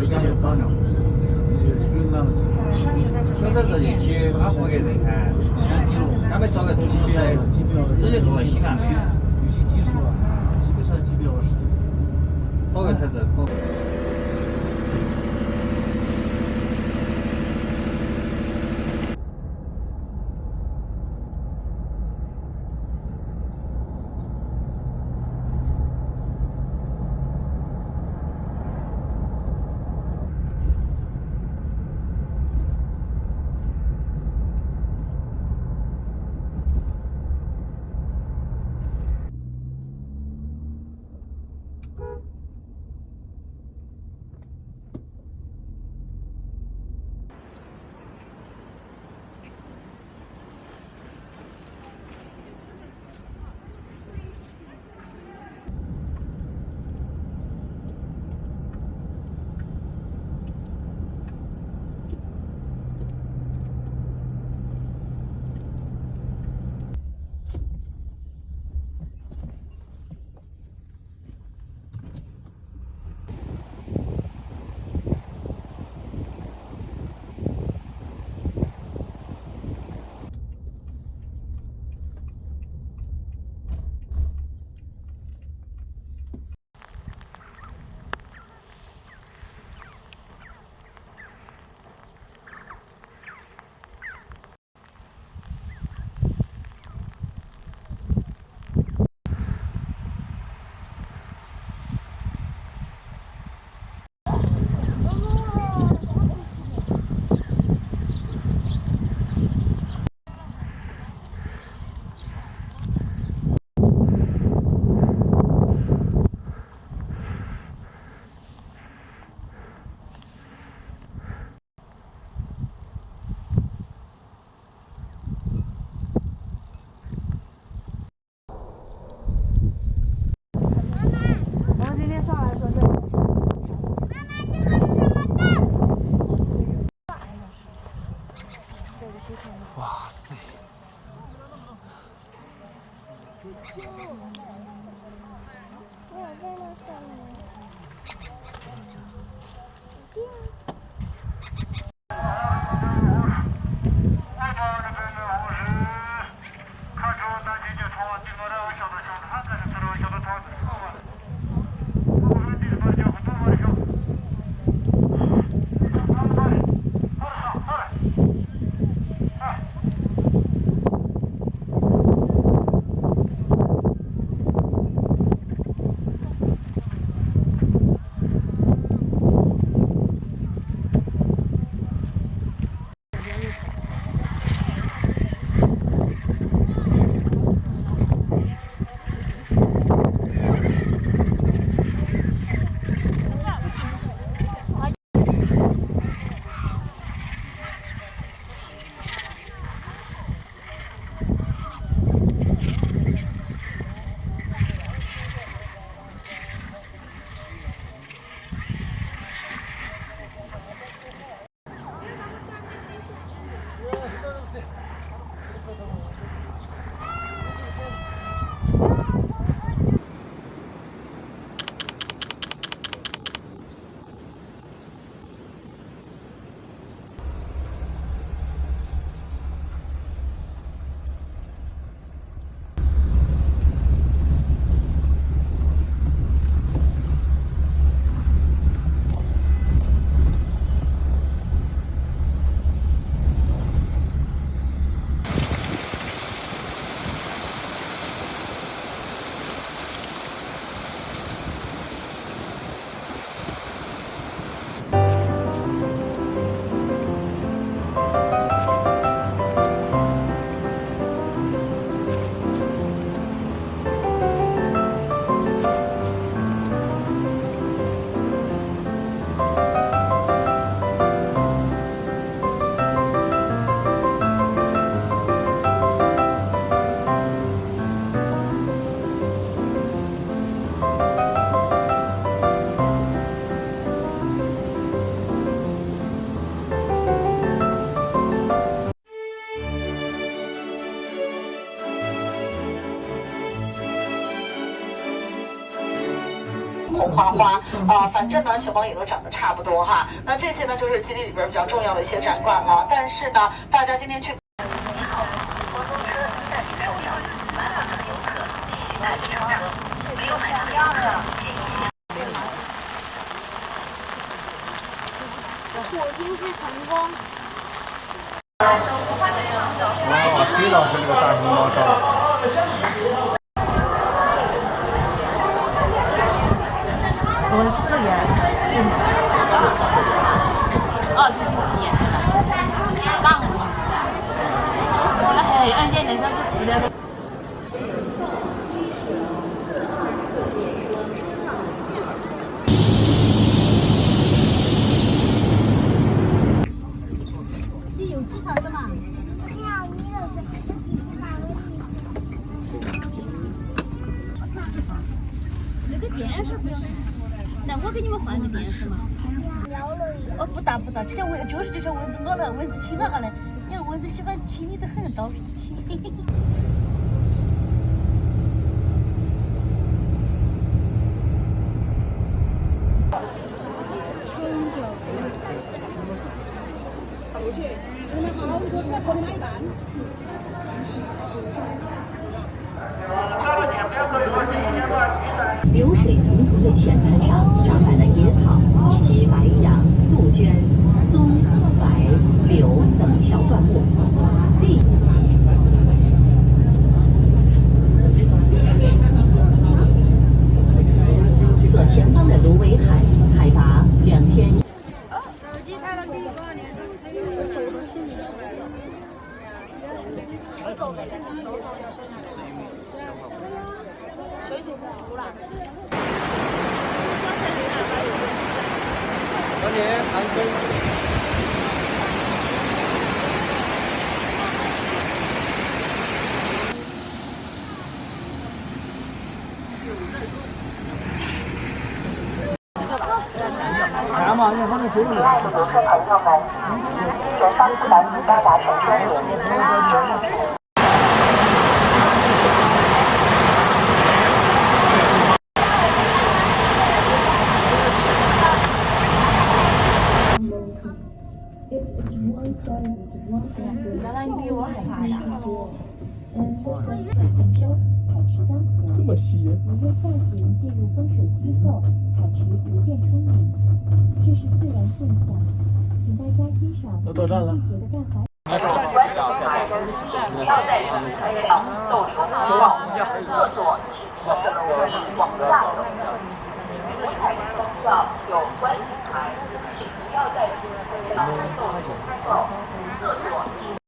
讲究少量，属于那种。所以在这里去阿福给人看，他们做个东西就是直接做了西岸，有些技术啊，基本上几百万是。包个车子包。花花反正呢，熊猫也都长得差不多哈。那这些呢，就是基地里边比较重要的一些展馆了。但是呢，大家今天去。你好，活动车暂停售票，满载的游客继续待车辆，没有买票的请先。火星是成功。飞到这个大熊猫上。做的是这个，哦，就去实验，哪个同事啊？那还而且那时候就饲料的。你又煮啥子嘛？那个电视不行，来我给你们换个电视嘛。哦，不大不大，就像蚊蚊子咬了，蚊子亲了哈嘞。你看蚊子喜欢亲你的很，到处亲。流水淙淙的浅滩上长满了野草以及白杨、杜鹃、松、柏、柳等桥段木。左前方的芦苇海，海拔2000。小姐，安生。看嘛，你看他们收入。亲爱的游客朋友们，前方自然已到达乘车点。这么细。五月下旬进入丰水期后，海池逐渐充盈，这是自然现象，请大家欣赏都到站了。观景台人请要在人台上逗留不要侧坐，请顺着楼梯往下走。五彩石灯上有观景台，请不要在人台上逗留不要侧坐。